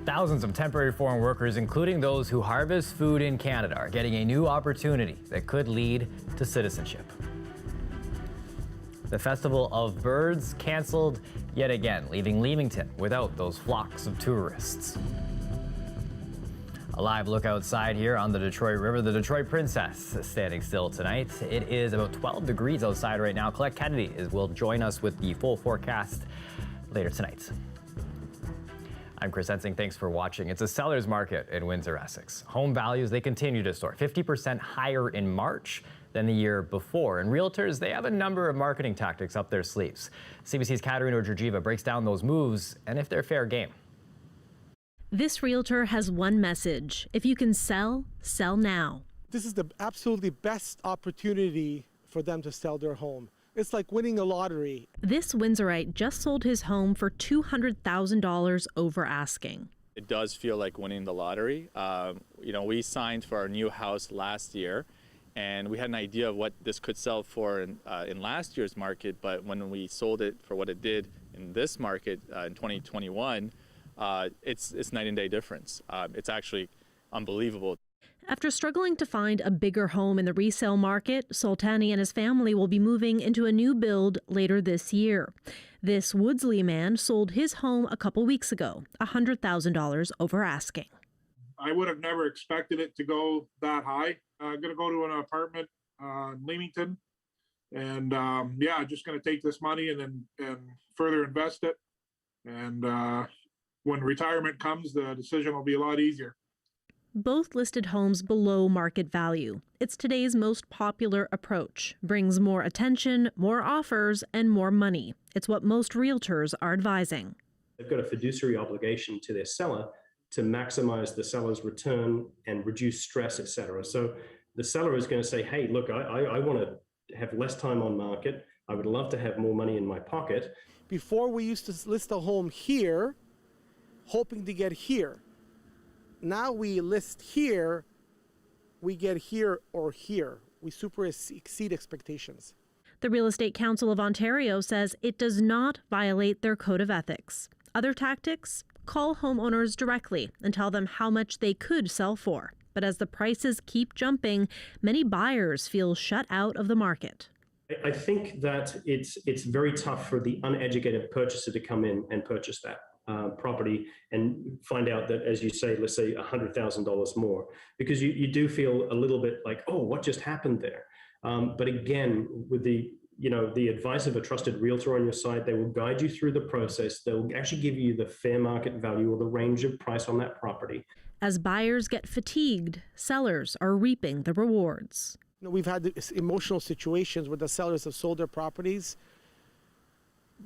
Thousands of temporary foreign workers, including those who harvest food in Canada, are getting a new opportunity that could lead to citizenship. The Festival of Birds canceled yet again, leaving Leamington without those flocks of tourists. A live look outside here on the Detroit River. The Detroit Princess is standing still tonight. It is about 12 degrees outside right now. Colette Kennedy will join us with the full forecast later tonight. I'm Chris Ensing. Thanks for watching. It's a seller's market in Windsor-Essex. Home values, they continue to soar 50% higher in March than the year before. And realtors, they have a number of marketing tactics up their sleeves. CBC's Katerina Georgieva breaks down those moves and if they're fair game. This realtor has one message. If you can sell, sell now. This is the absolutely best opportunity for them to sell their home. It's like winning a lottery. This Windsorite just sold his home for $200,000 over asking. It does feel like winning the lottery. We signed for our new house last year, and we had an idea of what this could sell for in last year's market, but when we sold it for what it did in this market in 2021, it's night and day difference. It's actually unbelievable. After struggling to find a bigger home in the resale market, Sultani and his family will be moving into a new build later this year. This Woodsley man sold his home a couple weeks ago, $100,000 over asking. I would have never expected it to go that high. I'm going to go to an apartment in Leamington, and just going to take this money and further invest it. And when retirement comes, the decision will be a lot easier. Both listed homes below market value. It's today's most popular approach. Brings more attention, more offers, and more money. It's what most realtors are advising. They've got a fiduciary obligation to their seller to maximize the seller's return and reduce stress, etc. So the seller is going to say, hey, look, I want to have less time on market. I would love to have more money in my pocket. Before we used to list a home here, hoping to get here. Now we list here, we get here or here. We super exceed expectations. The Real Estate Council of Ontario says it does not violate their code of ethics. Other tactics? Call homeowners directly and tell them how much they could sell for. But as the prices keep jumping, many buyers feel shut out of the market. I think that it's very tough for the uneducated purchaser to come in and purchase that property and find out that, as you say, let's say $100,000 more, because you do feel a little bit like, oh, what just happened there? But again, with the advice of a trusted realtor on your side, they will guide you through the process. They'll actually give you the fair market value or the range of price on that property. As buyers get fatigued, sellers are reaping the rewards. We've had emotional situations where the sellers have sold their properties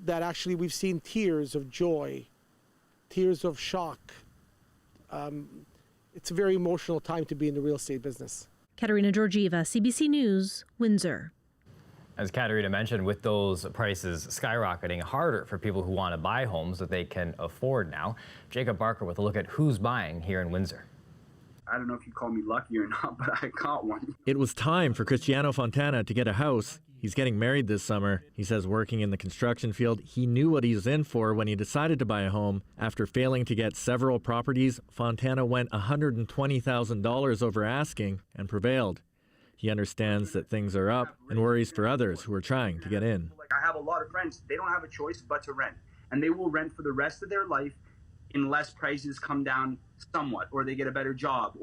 that actually we've seen tears of joy, tears of shock. It's a very emotional time to be in the real estate business. Katerina Georgieva, CBC News, Windsor. As Katerina mentioned, with those prices skyrocketing, harder for people who want to buy homes that they can afford now. Jacob Barker with a look at who's buying here in Windsor. I don't know if you call me lucky or not, but I got one. It was time for Cristiano Fontana to get a house. He's getting married this summer. He says working in the construction field, he knew what he was in for when he decided to buy a home. After failing to get several properties, Fontana went $120,000 over asking and prevailed. He understands that things are up and worries for others who are trying to get in. I have a lot of friends, they don't have a choice but to rent. And they will rent for the rest of their life unless prices come down somewhat or they get a better job.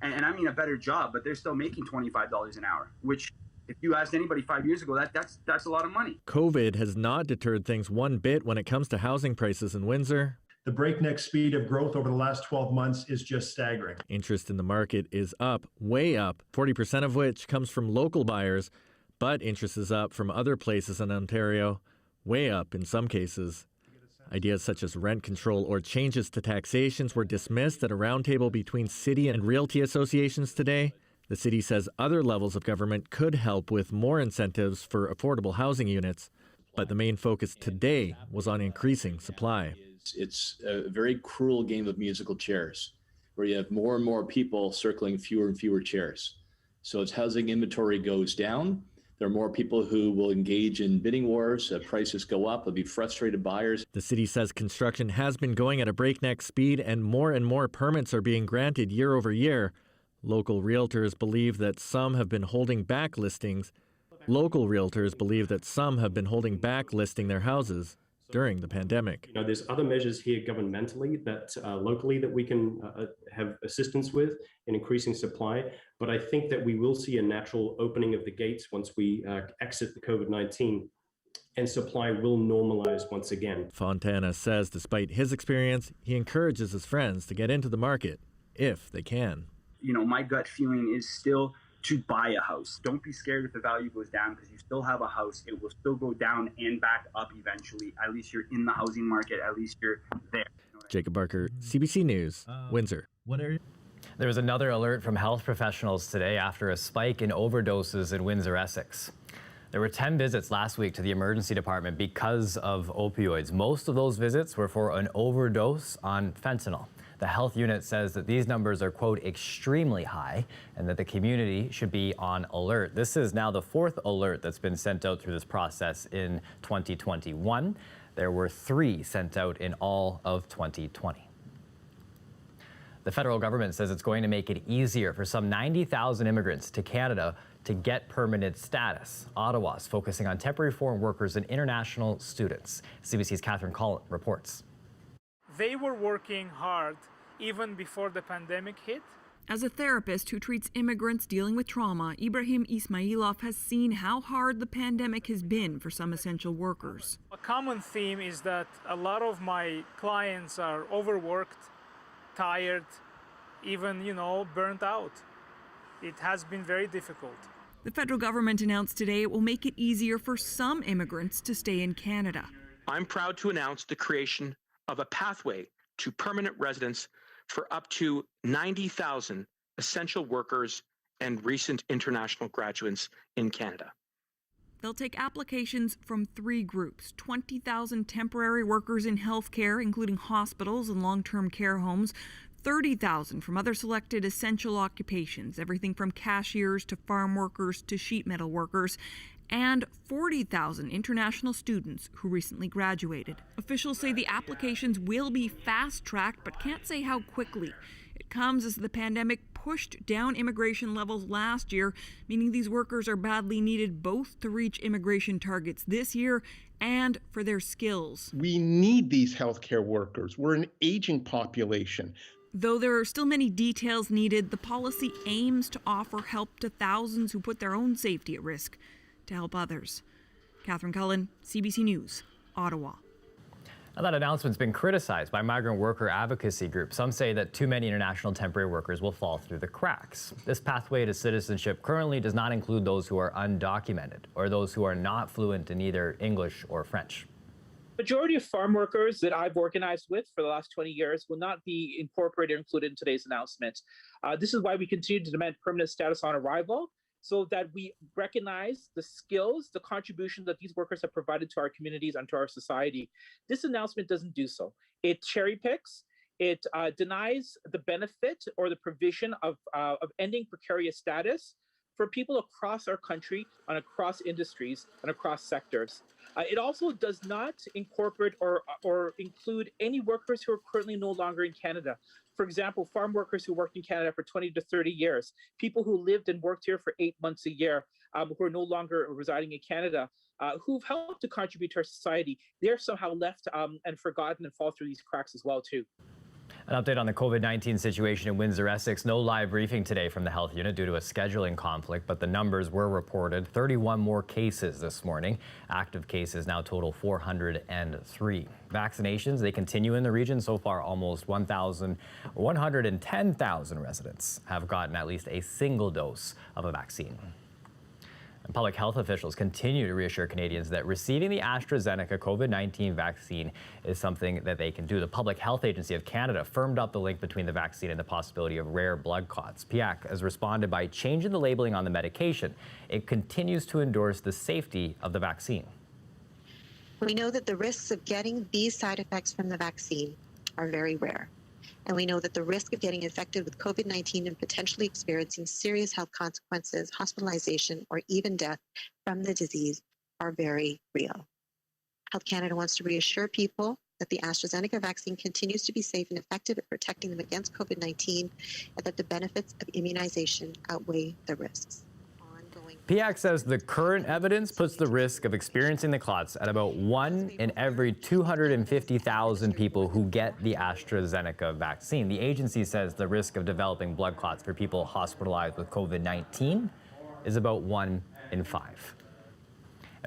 And I mean a better job, but they're still making $25 an hour, which if you asked anybody 5 years ago, that's a lot of money. COVID has not deterred things one bit when it comes to housing prices in Windsor. The breakneck speed of growth over the last 12 months is just staggering. Interest in the market is up, way up, 40% of which comes from local buyers, but interest is up from other places in Ontario, way up in some cases. Ideas such as rent control or changes to taxations were dismissed at a roundtable between city and realty associations today. The city says other levels of government could help with more incentives for affordable housing units, but the main focus today was on increasing supply. It's a very cruel game of musical chairs, where you have more and more people circling fewer and fewer chairs. So as housing inventory goes down, There are more people who will engage in bidding wars. Prices go up. There'll be frustrated buyers. The city says construction has been going at a breakneck speed and more permits are being granted year over year. Local realtors believe that some have been holding back listings. Listing their houses during the pandemic. You know, there's other measures here governmentally that locally that we can have assistance with in increasing supply. But I think that we will see a natural opening of the gates once we exit the COVID-19 and supply will normalize once again. Fontana says despite his experience, he encourages his friends to get into the market if they can. You know, my gut feeling is still to buy a house. Don't be scared if the value goes down because you still have a house. It will still go down and back up eventually. At least you're in the housing market. At least you're there. Jacob Barker, CBC News, Windsor. There was another alert from health professionals today after a spike in overdoses in Windsor-Essex. There were 10 visits last week to the emergency department because of opioids. Most of those visits were for an overdose on fentanyl. The health unit says that these numbers are, quote, extremely high and that the community should be on alert. This is now the fourth alert that's been sent out through this process in 2021. There were 3 sent out in all of 2020. The federal government says it's going to make it easier for some 90,000 immigrants to Canada to get permanent status. Ottawa's focusing on temporary foreign workers and international students. CBC's Catherine Collin reports. They were working hard even before the pandemic hit. As a therapist who treats immigrants dealing with trauma, Ibrahim Ismailov has seen how hard the pandemic has been for some essential workers. A common theme is that a lot of my clients are overworked, tired, even, burnt out. It has been very difficult. The federal government announced today it will make it easier for some immigrants to stay in Canada. I'm proud to announce the creation of a pathway to permanent residence for up to 90,000 essential workers and recent international graduates in Canada. They'll take applications from 3 groups: 20,000 temporary workers in healthcare, including hospitals and long-term care homes, 30,000 from other selected essential occupations, everything from cashiers to farm workers to sheet metal workers, and 40,000 international students who recently graduated. Officials say the applications will be fast-tracked, but can't say how quickly. It comes as the pandemic pushed down immigration levels last year, meaning these workers are badly needed both to reach immigration targets this year and for their skills. We need these healthcare workers. We're an aging population. Though there are still many details needed, the policy aims to offer help to thousands who put their own safety at risk to help others. Catherine Cullen, CBC News, Ottawa. Now, that announcement's been criticized by migrant worker advocacy groups. Some say that too many international temporary workers will fall through the cracks. This pathway to citizenship currently does not include those who are undocumented or those who are not fluent in either English or French. Majority of farm workers that I've organized with for the last 20 years will not be incorporated or included in today's announcement. This is why we continue to demand permanent status on arrival, so that we recognize the skills, the contribution that these workers have provided to our communities and to our society. This announcement doesn't do so. It cherry picks, it denies the benefit or the provision of ending precarious status for people across our country and across industries and across sectors. It also does not incorporate or include any workers who are currently no longer in Canada. For example, farm workers who worked in Canada for 20 to 30 years, people who lived and worked here for 8 months a year, who are no longer residing in Canada, who've helped to contribute to our society. They're somehow left and forgotten and fall through these cracks as well, too. An update on the COVID-19 situation in Windsor-Essex. No live briefing today from the health unit due to a scheduling conflict, but the numbers were reported. 31 more cases this morning. Active cases now total 403. Vaccinations, they continue in the region. So far, almost 110,000 residents have gotten at least a single dose of a vaccine. And public health officials continue to reassure Canadians that receiving the AstraZeneca COVID-19 vaccine is something that they can do. The Public Health Agency of Canada firmed up the link between the vaccine and the possibility of rare blood clots. PIAC has responded by changing the labeling on the medication. It continues to endorse the safety of the vaccine. We know that the risks of getting these side effects from the vaccine are very rare. And we know that the risk of getting infected with COVID-19 and potentially experiencing serious health consequences, hospitalization, or even death from the disease are very real. Health Canada wants to reassure people that the AstraZeneca vaccine continues to be safe and effective at protecting them against COVID-19 and that the benefits of immunization outweigh the risks. PX says the current evidence puts the risk of experiencing the clots at about 1 in every 250,000 people who get the AstraZeneca vaccine. The agency says the risk of developing blood clots for people hospitalized with COVID-19 is about 1 in 5.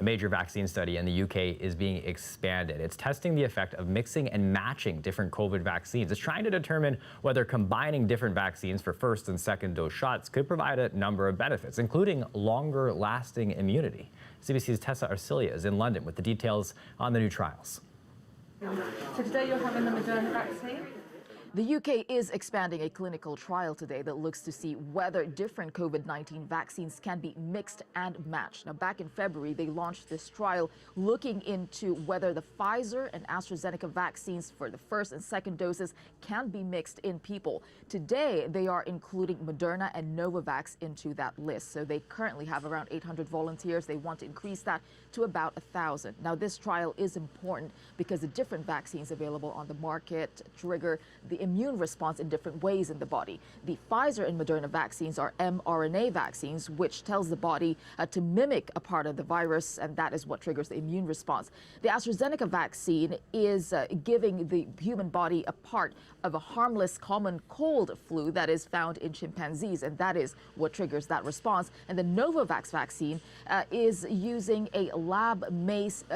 A major vaccine study in the UK is being expanded. It's testing the effect of mixing and matching different COVID vaccines. It's trying to determine whether combining different vaccines for first and second dose shots could provide a number of benefits, including longer lasting immunity. CBC's Tessa Arcilia is in London with the details on the new trials. So today you're having the Moderna vaccine? The UK is expanding a clinical trial today that looks to see whether different COVID-19 vaccines can be mixed and matched. Now, back in February, they launched this trial looking into whether the Pfizer and AstraZeneca vaccines for the first and second doses can be mixed in people. Today, they are including Moderna and Novavax into that list. So they currently have around 800 volunteers. They want to increase that to about 1,000. Now, this trial is important because the different vaccines available on the market trigger the immune response in different ways in the body. The Pfizer and Moderna vaccines are mRNA vaccines, which tells the body to mimic a part of the virus, and that is what triggers the immune response. The AstraZeneca vaccine is giving the human body a part of a harmless common cold flu that is found in chimpanzees, and that is what triggers that response. And the Novavax vaccine is using a lab-based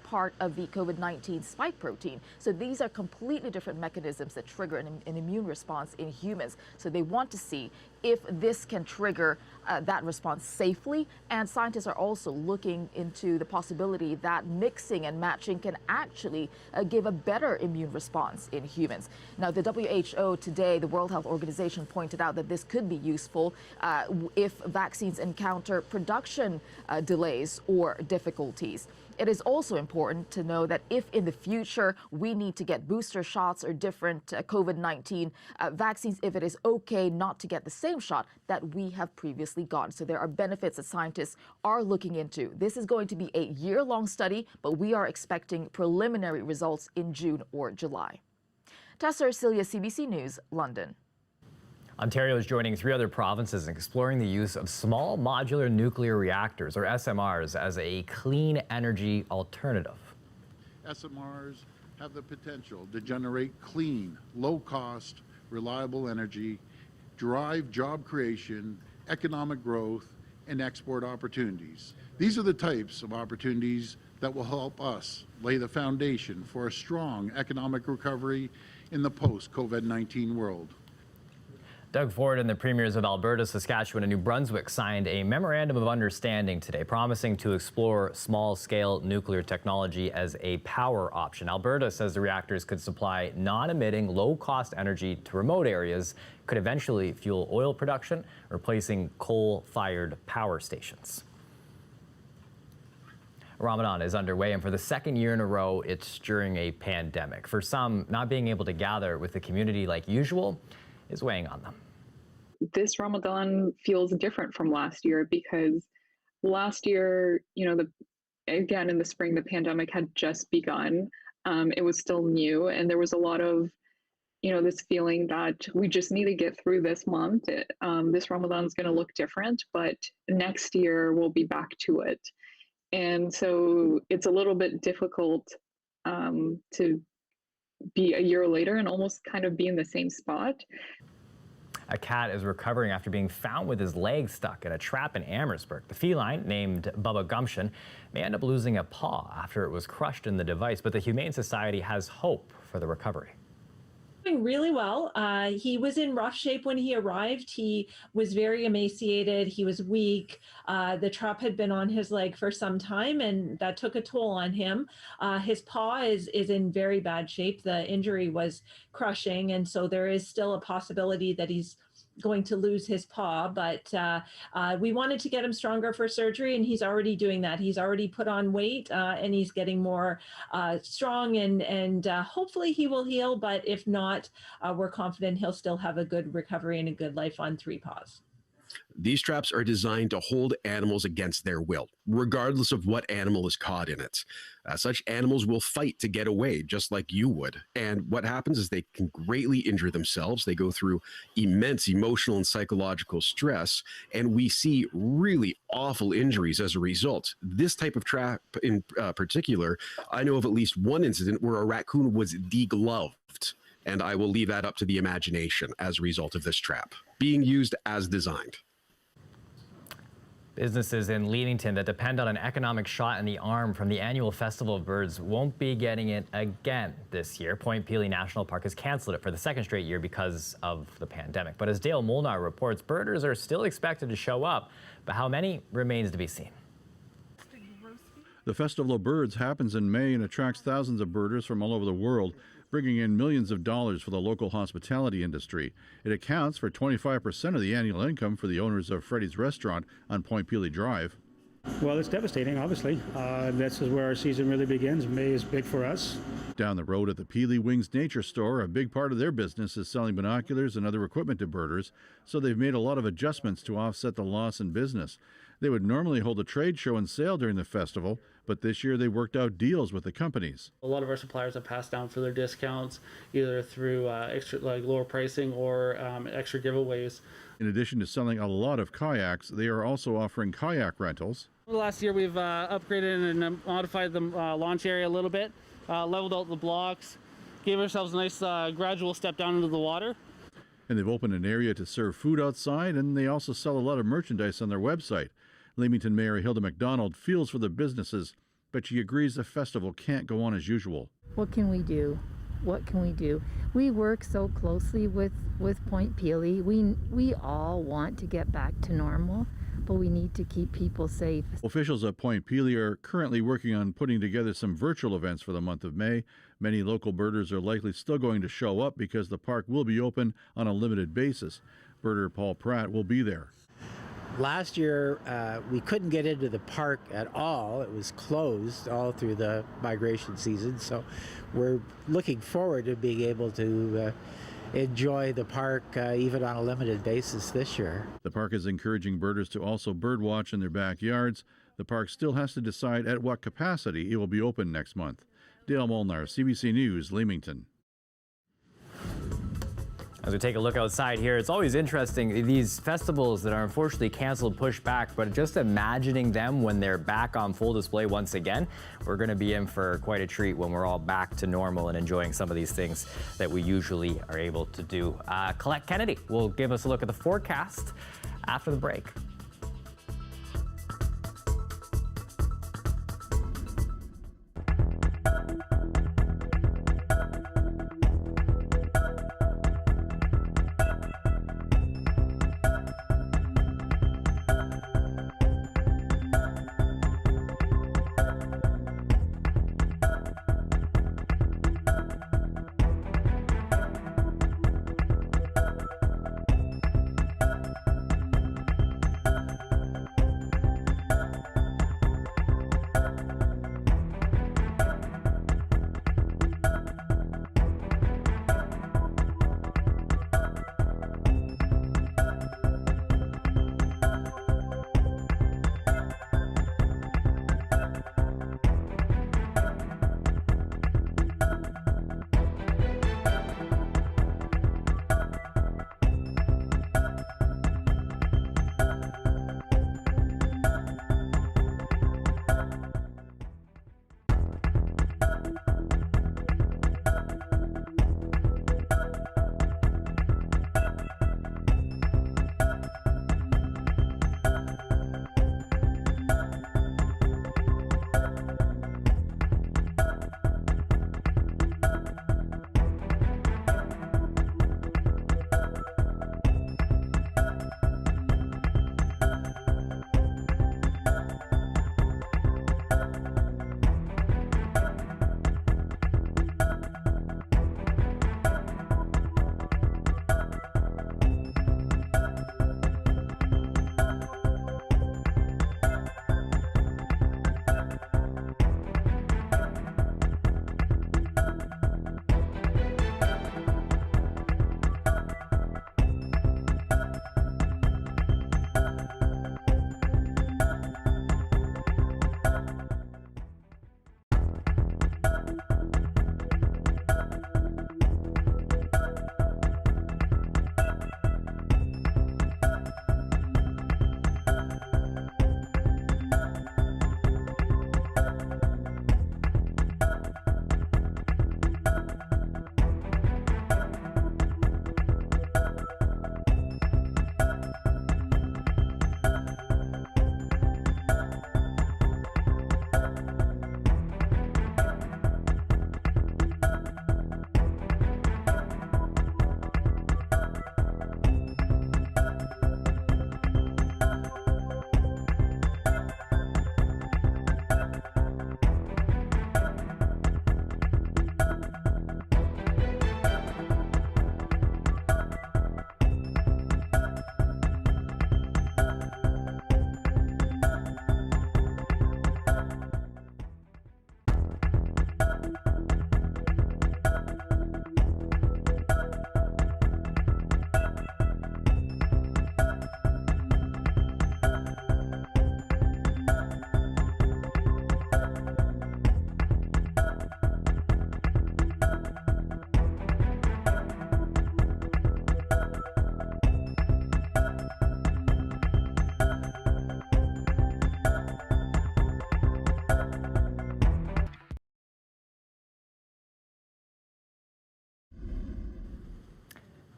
part of the COVID-19 spike protein. So these are completely different mechanisms that trigger an immune response in humans. So they want to see if this can trigger that response safely. And scientists are also looking into the possibility that mixing and matching can actually give a better immune response in humans. Now, the WHO today, the World Health Organization, pointed out that this could be useful if vaccines encounter production delays or difficulties. It is also important to know that if in the future we need to get booster shots or different COVID-19 vaccines, if it is okay not to get the same shot that we have previously gotten. So there are benefits that scientists are looking into. This is going to be a year-long study, but we are expecting preliminary results in June or July. Tessa Arcilia, CBC News, London. Ontario is joining 3 other provinces in exploring the use of small modular nuclear reactors, or SMRs, as a clean energy alternative. SMRs have the potential to generate clean, low-cost, reliable energy, drive job creation, economic growth, and export opportunities. These are the types of opportunities that will help us lay the foundation for a strong economic recovery in the post-COVID-19 world. Doug Ford and the premiers of Alberta, Saskatchewan, and New Brunswick signed a memorandum of understanding today, promising to explore small-scale nuclear technology as a power option. Alberta says the reactors could supply non-emitting, low-cost energy to remote areas, could eventually fuel oil production, replacing coal-fired power stations. Ramadan is underway, and for the second year in a row, it's during a pandemic. For some, not being able to gather with the community like usual is weighing on them. This Ramadan feels different from last year because last year, again in the spring, the pandemic had just begun. It was still new, and there was a lot of, this feeling that we just need to get through this month. This Ramadan is going to look different, but next year we'll be back to it. And so it's a little bit difficult to be a year later and almost kind of be in the same spot. A cat is recovering after being found with his leg stuck in a trap in Amherstburg. The feline, named Bubba Gumption, may end up losing a paw after it was crushed in the device, but the Humane Society has hope for the recovery. Doing really well. He was in rough shape when he arrived. He was very emaciated. He was weak. The trap had been on his leg for some time, and that took a toll on him. His paw is in very bad shape. The injury was crushing, and so there is still a possibility that he's going to lose his paw, but we wanted to get him stronger for surgery, and he's already doing that. He's already put on weight, and he's getting more strong, and hopefully he will heal, but if not, we're confident he'll still have a good recovery and a good life on 3 paws. These traps are designed to hold animals against their will, regardless of what animal is caught in it. Such animals will fight to get away, just like you would. And what happens is they can greatly injure themselves. They go through immense emotional and psychological stress, and we see really awful injuries as a result. This type of trap in particular, I know of at least one incident where a raccoon was degloved. And I will leave that up to the imagination as a result of this trap being used as designed. Businesses in Leamington that depend on an economic shot in the arm from the annual Festival of Birds won't be getting it again this year. Point Pelee National Park has canceled it for the 2nd straight year because of the pandemic. But as Dale Molnar reports, birders are still expected to show up, but how many remains to be seen. The Festival of Birds happens in May and attracts thousands of birders from all over the world, bringing in millions of dollars for the local hospitality industry. It accounts for 25% of the annual income for the owners of Freddy's Restaurant on Point Pelee Drive. Well, it's devastating, obviously. This is where our season really begins. May is big for us. Down the road at the Pelee Wings Nature Store, a big part of their business is selling binoculars and other equipment to birders, so they've made a lot of adjustments to offset the loss in business. They would normally hold a trade show and sale during the festival, but this year they worked out deals with the companies. A lot of our suppliers have passed down for their discounts, either through extra lower pricing or extra giveaways. In addition to selling a lot of kayaks, they are also offering kayak rentals. Last year we've upgraded and modified the launch area a little bit, leveled out the blocks, gave ourselves a nice gradual step down into the water. And they've opened an area to serve food outside, and they also sell a lot of merchandise on their website. Leamington Mayor Hilda McDonald feels for the businesses, but she agrees the festival can't go on as usual. What can we do? What can we do? We work so closely with Point Pelee. We all want to get back to normal, but we need to keep people safe. Officials at Point Pelee are currently working on putting together some virtual events for the month of May. Many local birders are likely still going to show up because the park will be open on a limited basis. Birder Paul Pratt will be there. Last year, we couldn't get into the park at all. It was closed all through the migration season. So we're looking forward to being able to enjoy the park even on a limited basis this year. The park is encouraging birders to also birdwatch in their backyards. The park still has to decide at what capacity it will be open next month. Dale Molnar, CBC News, Leamington. As we take a look outside here, it's always interesting, these festivals that are unfortunately canceled, pushed back, but just imagining them when they're back on full display once again, we're going to be in for quite a treat when we're all back to normal and enjoying some of these things that we usually are able to do. Colette Kennedy will give us a look at the forecast after the break.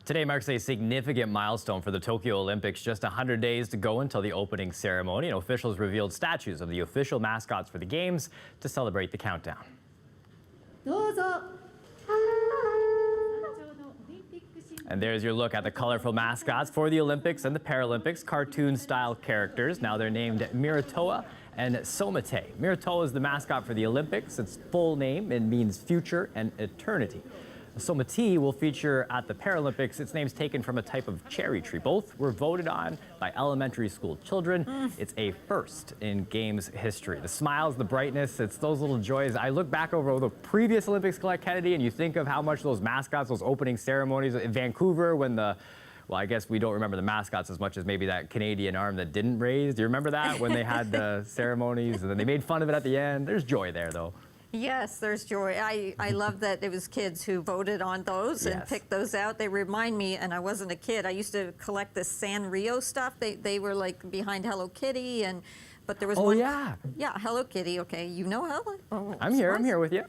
Today marks a significant milestone for the Tokyo Olympics. Just 100 days to go until the opening ceremony, and officials revealed statues of the official mascots for the games to celebrate the countdown. And there's your look at the colorful mascots for the Olympics and the Paralympics, cartoon-style characters. Now they're named Miratoa and Somate. Miratoa is the mascot for the Olympics. Its full name, it means future and eternity. Somate will feature at the Paralympics. Its name's taken from a type of cherry tree. Both were voted on by elementary school children. It's a first in Games history. The smiles, the brightness, it's those little joys. I look back over the previous Olympics, Colette Kennedy, and you think of how much those mascots, those opening ceremonies in Vancouver when well, I guess we don't remember the mascots as much as maybe that Canadian arm that didn't raise. Do you remember that when they had the ceremonies and then they made fun of it at the end? There's joy there, though. Yes, there's joy. I love that it was kids who voted on those and picked those out. They remind me, and I wasn't a kid, I used to collect the Sanrio stuff. They were like behind Hello Kitty, but there was one. Yeah, Hello Kitty. Okay, you know Hello. Oh, I'm here with you.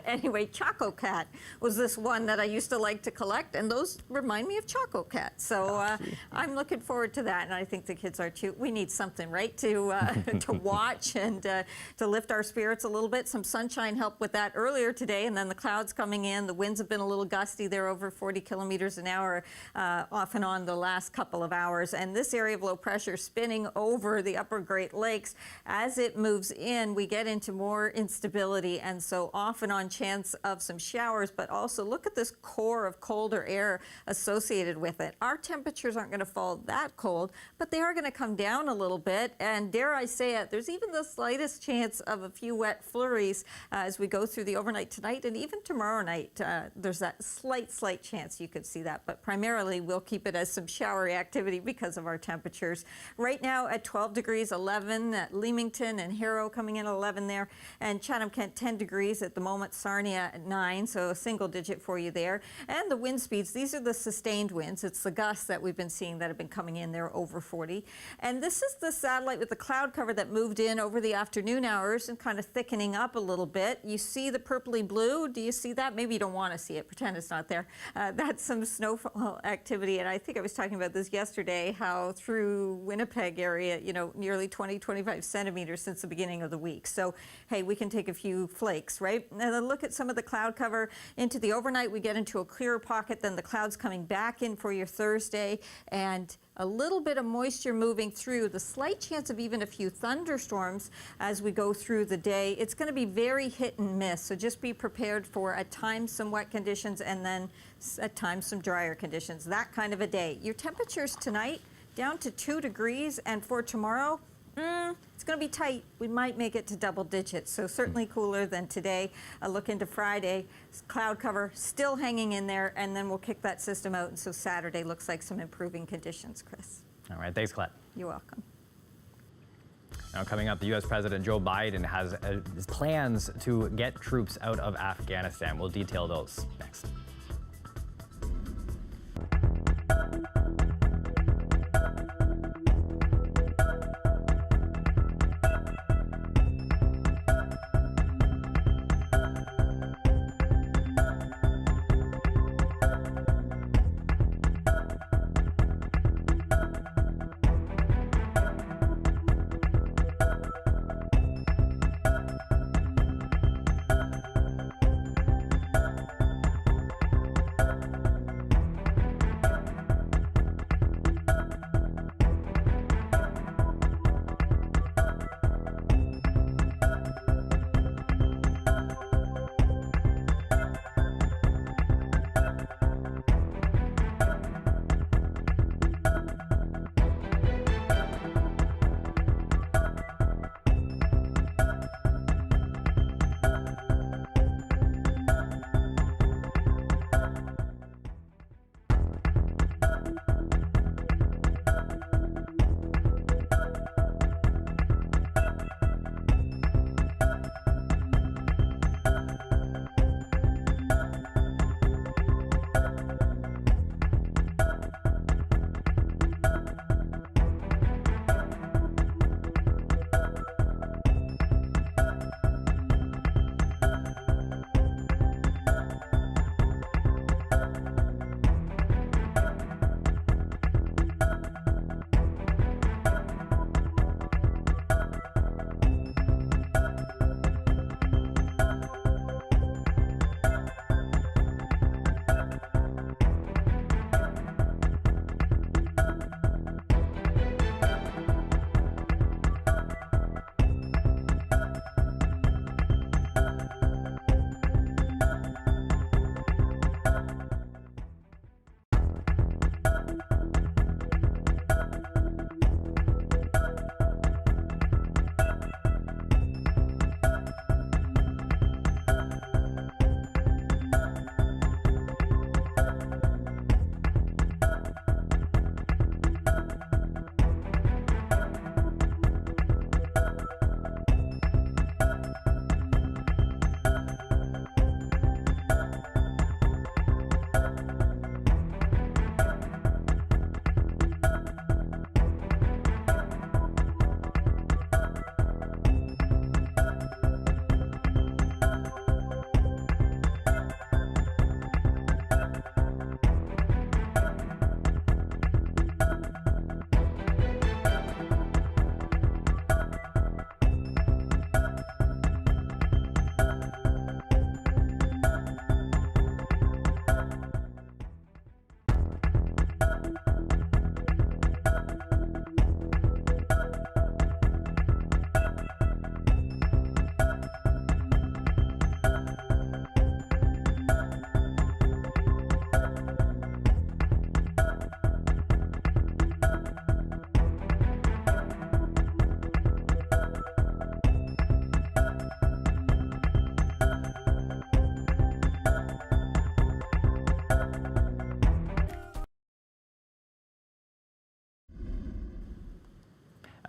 Anyway, Choco Cat was this one that I used to like to collect, and those remind me of Choco Cat. So I'm looking forward to that, and I think the kids are too. We need something, right, to watch and to lift our spirits a little bit. Some sunshine helped with that earlier today, and then the clouds coming in. The winds have been a little gusty. They're over 40 kilometers an hour off and on the last couple of hours, and this area of low pressure spinning over the upper Great Lakes. As it moves in, we get into more instability, and so off and on chance of some showers, but also look at this core of colder air associated with it. Our temperatures aren't going to fall that cold, but they are going to come down a little bit, and dare I say it, there's even the slightest chance of a few wet flurries as we go through the overnight tonight and even tomorrow night. There's that slight chance you could see that, but primarily we'll keep it as some showery activity because of our temperatures. Right now at 12 degrees, 11 at Leamington and Harrow coming in at 11 there, and Chatham-Kent 10 degrees at the moment, Sarnia at 9, so a single digit for you there. And the wind speeds, these are the sustained winds. It's the gusts that we've been seeing that have been coming in there over 40. And this is the satellite with the cloud cover that moved in over the afternoon hours and kind of thickening up a little bit. You see the purpley blue? Do you see that? Maybe you don't want to see it. Pretend it's not there. That's some snowfall activity, and I think I was talking about this yesterday, how through Winnipeg area, nearly 20-25 centimeters since the beginning of the week. So, hey, we can take a few flakes, right? And then look at some of the cloud cover into the overnight. We get into a clearer pocket, then the clouds coming back in for your Thursday, and a little bit of moisture moving through, the slight chance of even a few thunderstorms as we go through the day. It's going to be very hit and miss, so just be prepared for at times some wet conditions and then at times some drier conditions, that kind of a day. Your temperatures tonight down to 2 degrees, and for tomorrow, it's going to be tight. We might make it to double digits, so certainly cooler than today. A look into Friday, cloud cover still hanging in there, and then we'll kick that system out, and so Saturday looks like some improving conditions, Chris. All right, thanks, Colette. You're welcome. Now coming up, the U.S. President Joe Biden has his plans to get troops out of Afghanistan. We'll detail those next.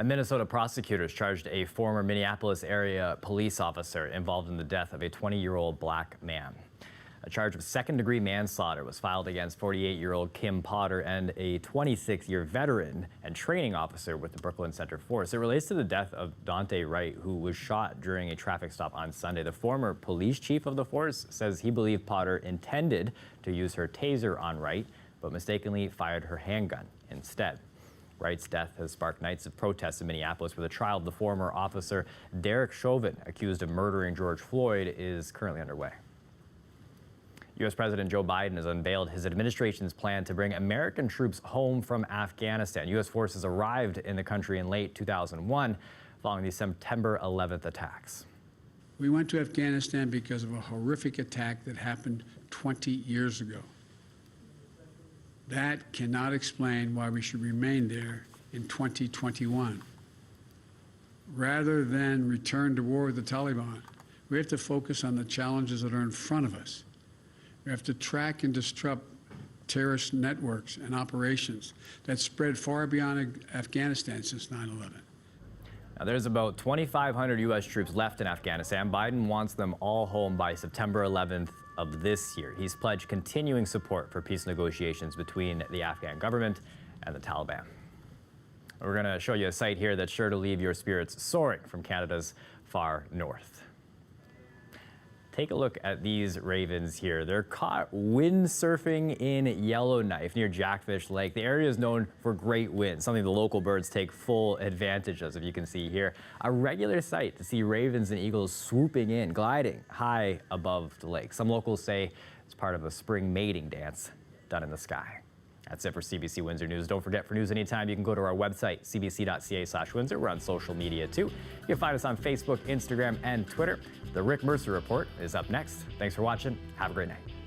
And Minnesota prosecutors charged a former Minneapolis area police officer involved in the death of a 20-year-old black man. A charge of second-degree manslaughter was filed against 48-year-old Kim Potter and a 26-year veteran and training officer with the Brooklyn Center Force. It relates to the death of Dante Wright, who was shot during a traffic stop on Sunday. The former police chief of the force says he believed Potter intended to use her taser on Wright, but mistakenly fired her handgun instead. Wright's death has sparked nights of protests in Minneapolis, where the trial of the former officer, Derek Chauvin, accused of murdering George Floyd, is currently underway. U.S. President Joe Biden has unveiled his administration's plan to bring American troops home from Afghanistan. U.S. forces arrived in the country in late 2001 following the September 11th attacks. We went to Afghanistan because of a horrific attack that happened 20 years ago. That cannot explain why we should remain there in 2021. Rather than return to war with the Taliban, we have to focus on the challenges that are in front of us. We have to track and disrupt terrorist networks and operations that spread far beyond Afghanistan since 9/11. Now, there's about 2,500 U.S. troops left in Afghanistan. Biden wants them all home by September 11th of this year. He's pledged continuing support for peace negotiations between the Afghan government and the Taliban. We're going to show you a sight here that's sure to leave your spirits soaring from Canada's far north. Take a look at these ravens here. They're caught windsurfing in Yellowknife near Jackfish Lake. The area is known for great winds, something the local birds take full advantage of, as you can see here. A regular sight to see ravens and eagles swooping in, gliding high above the lake. Some locals say it's part of a spring mating dance done in the sky. That's it for CBC Windsor News. Don't forget, for news anytime, you can go to our website, cbc.ca/Windsor. We're on social media too. You can find us on Facebook, Instagram, and Twitter. The Rick Mercer Report is up next. Thanks for watching. Have a great night.